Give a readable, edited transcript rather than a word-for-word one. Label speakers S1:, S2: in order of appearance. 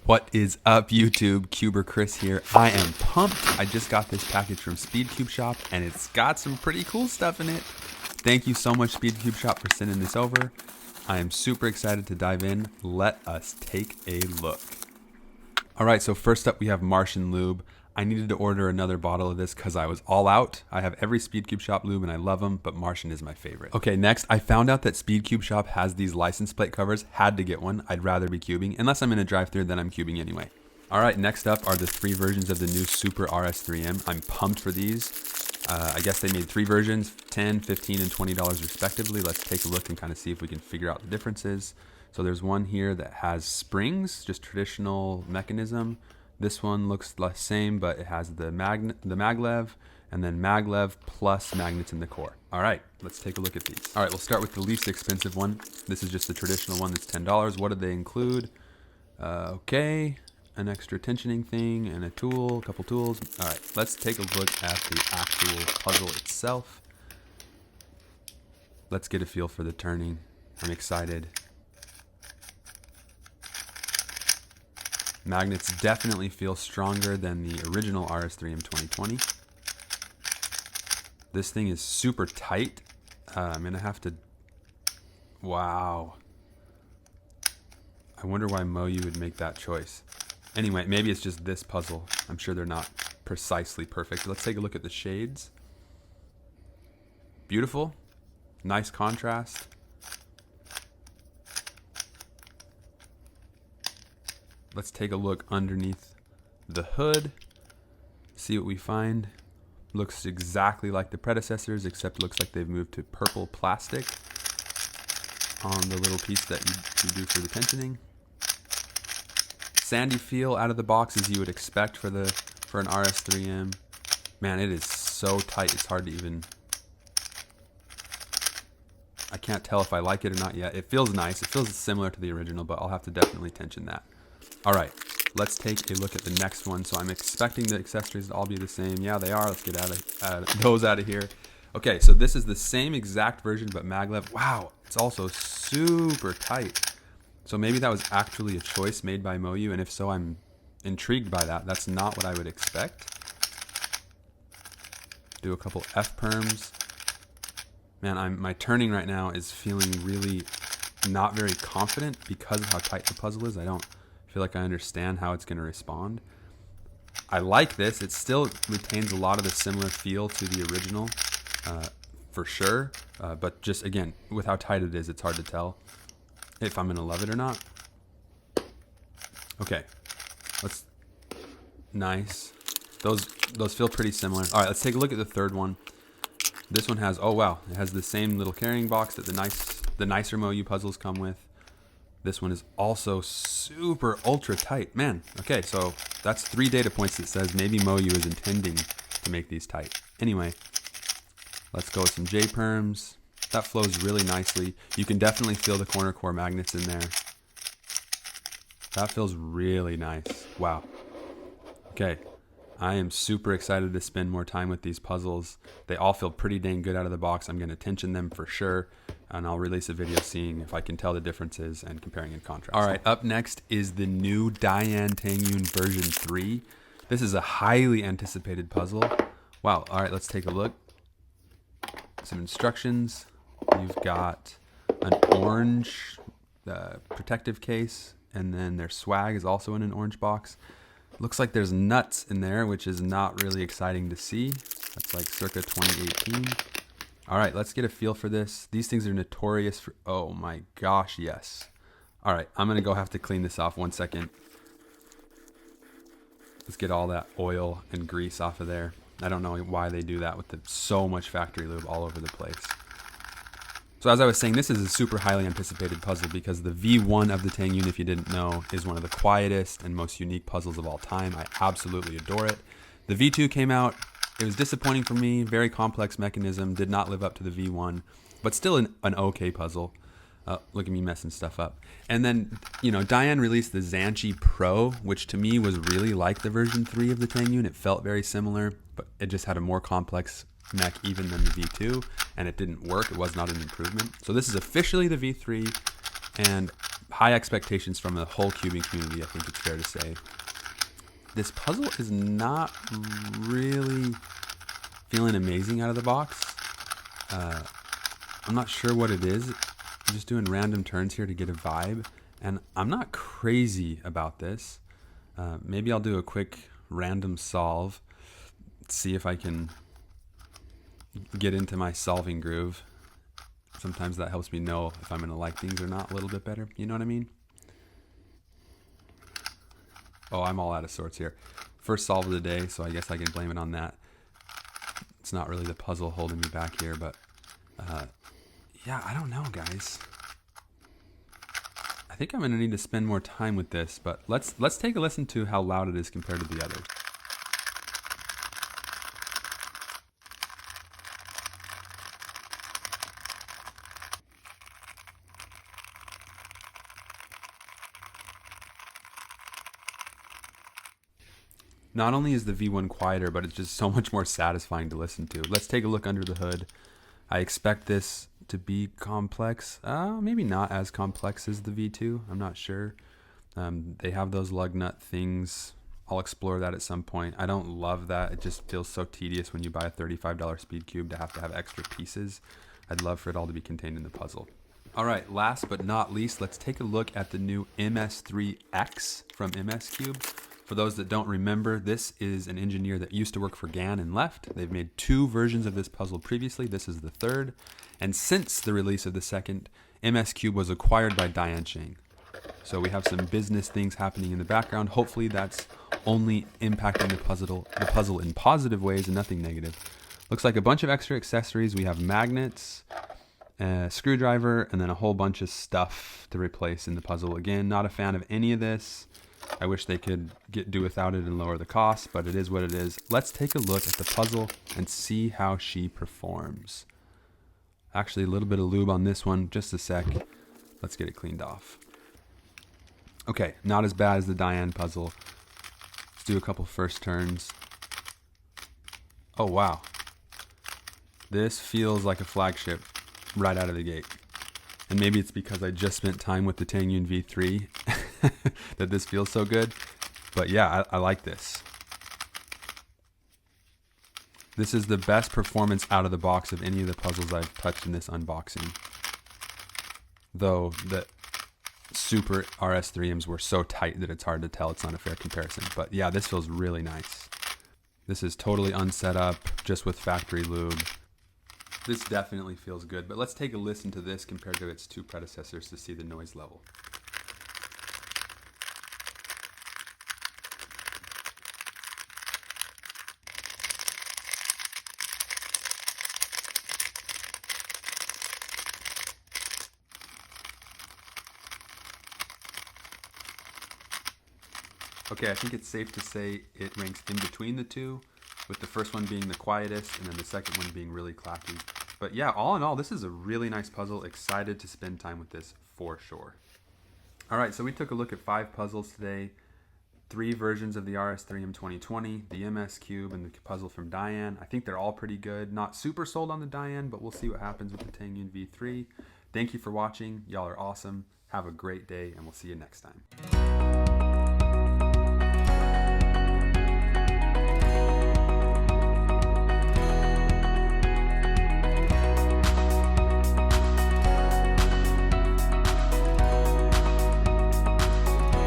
S1: What is up, YouTube? Cuber Chris here. I am pumped. I just got this package from SpeedCube Shop and it's got some pretty cool stuff in it. Thank you so much, SpeedCube Shop, for sending this over. I am super excited to dive in. Let us take a look. All right, so first up we have Martian Lube. I needed to order another bottle of this because I was all out. I have every SpeedCube Shop lube and I love them, but Martian is my favorite. Okay, next, I found out that SpeedCube Shop has these license plate covers. Had to get one. I'd rather be cubing. Unless I'm in a drive-thru, then I'm cubing anyway. All right, next up are the 3 versions of the new Super RS3M. I'm pumped for these. I guess they made 3 versions, $10, $15, and $20 respectively. Let's take a look and kind of see if we can figure out the differences. So there's one here that has springs, just traditional mechanism. This one looks the same, but it has the Maglev, and then Maglev plus magnets in the core. All right, let's take a look at these. All right, we'll start with the least expensive one. This is just the traditional one that's $10. What did they include? Okay, an extra tensioning thing and a tool, a couple tools. All right, let's take a look at the actual puzzle itself. Let's get a feel for the turning. I'm excited. Magnets definitely feel stronger than the original RS3M 2020. This thing is super tight. I'm gonna have to, wow. I wonder why MoYu would make that choice. Anyway, maybe it's just this puzzle. I'm sure they're not precisely perfect. Let's take a look at the shades. Beautiful, nice contrast. Let's take a look underneath the hood, see what we find. Looks exactly like the predecessors, except it looks like they've moved to purple plastic on the little piece that you do for the tensioning. Sandy feel out of the box as you would expect for an RS3M. Man, it is so tight, it's hard to even, I can't tell if I like it or not yet. It feels nice, it feels similar to the original, but I'll have to definitely tension that. All right, let's take a look at the next one. So I'm expecting the accessories to all be the same. Yeah, they are. Let's get those out of here. Okay, so this is the same exact version, but Maglev. Wow, it's also super tight. So maybe that was actually a choice made by MoYu, and if so, I'm intrigued by that. That's not what I would expect. Do a couple F-perms. Man, my turning right now is feeling really not very confident because of how tight the puzzle is. I don't feel like I understand how it's going to respond. I like this. It still retains a lot of the similar feel to the original, for sure. But just, again, with how tight it is, it's hard to tell if I'm going to love it or not. Okay. Nice. Those feel pretty similar. All right, let's take a look at the third one. This one has, oh wow, it has the same little carrying box that the nicer MoYu puzzles come with. This one is also super ultra tight. Man, okay, so that's 3 data points that says maybe MoYu is intending to make these tight. Anyway, let's go with some J-perms. That flows really nicely. You can definitely feel the corner core magnets in there. That feels really nice. Wow. Okay, I am super excited to spend more time with these puzzles. They all feel pretty dang good out of the box. I'm gonna tension them for sure, and I'll release a video seeing if I can tell the differences and comparing and contrast. All right, up next is the new TengYun version 3. This is a highly anticipated puzzle. Wow, all right, let's take a look. Some instructions. You've got an orange protective case, and then their swag is also in an orange box. Looks like there's nuts in there, which is not really exciting to see. That's like circa 2018. All right, let's get a feel for this. These things are notorious for, oh my gosh, yes. All right, I'm gonna go have to clean this off 1 second. Let's get all that oil and grease off of there. I don't know why they do that with so much factory lube all over the place. So as I was saying, this is a super highly anticipated puzzle because the V1 of the TengYun, if you didn't know, is one of the quietest and most unique puzzles of all time. I absolutely adore it. The V2 came out. It was disappointing for me. Very complex mechanism. Did not live up to the V1, but still an okay puzzle. Look at me messing stuff up. And then, Diane released the Zanchi Pro, which to me was really like the version 3 of the TengYun. It felt very similar, but it just had a more complex mech even than the V2, and it didn't work. It was not an improvement. So this is officially the V3, and high expectations from the whole cubing community, I think it's fair to say. This puzzle is not really feeling amazing out of the box. I'm not sure what it is. I'm just doing random turns here to get a vibe, and I'm not crazy about this. Maybe I'll do a quick random solve, see if I can get into my solving groove. Sometimes that helps me know if I'm gonna like things or not a little bit better. You know what I mean? Oh, I'm all out of sorts here. First solve of the day, so I guess I can blame it on that. It's not really the puzzle holding me back here, but yeah, I don't know, guys. I think I'm gonna need to spend more time with this, but let's take a listen to how loud it is compared to the others. Not only is the V1 quieter, but it's just so much more satisfying to listen to. Let's take a look under the hood. I expect this to be complex. Maybe not as complex as the V2. I'm not sure. They have those lug nut things. I'll explore that at some point. I don't love that. It just feels so tedious when you buy a $35 speed cube to have extra pieces. I'd love for it all to be contained in the puzzle. All right, last but not least, let's take a look at the new MS3X from MsCube. For those that don't remember, this is an engineer that used to work for GAN and left. They've made 2 versions of this puzzle previously. This is the 3rd. And since the release of the 2nd, MsCube was acquired by Diansheng. So we have some business things happening in the background. Hopefully that's only impacting the puzzle in positive ways and nothing negative. Looks like a bunch of extra accessories. We have magnets, a screwdriver, and then a whole bunch of stuff to replace in the puzzle. Again, not a fan of any of this. I wish they could do without it and lower the cost, but it is what it is. Let's take a look at the puzzle and see how she performs. Actually, a little bit of lube on this one, just a sec. Let's get it cleaned off. Okay, not as bad as the Diane puzzle. Let's do a couple first turns. Oh, wow. This feels like a flagship right out of the gate. And maybe it's because I just spent time with the TengYun V3 that this feels so good. But yeah, I like this. This is the best performance out of the box of any of the puzzles I've touched in this unboxing. Though the super RS3Ms were so tight that it's hard to tell. It's not a fair comparison. But yeah, this feels really nice. This is totally unset up, just with factory lube. This definitely feels good, but let's take a listen to this compared to its 2 predecessors to see the noise level. Okay, I think it's safe to say it ranks in between the 2, with the first one being the quietest and then the second one being really clappy. But yeah, all in all, this is a really nice puzzle. Excited to spend time with this for sure. All right, so we took a look at 5 puzzles today. 3 versions of the RS3M 2020, the MsCube, and the puzzle from Diane. I think they're all pretty good. Not super sold on the Diane, but we'll see what happens with the TengYun V3. Thank you for watching. Y'all are awesome. Have a great day, and we'll see you next time.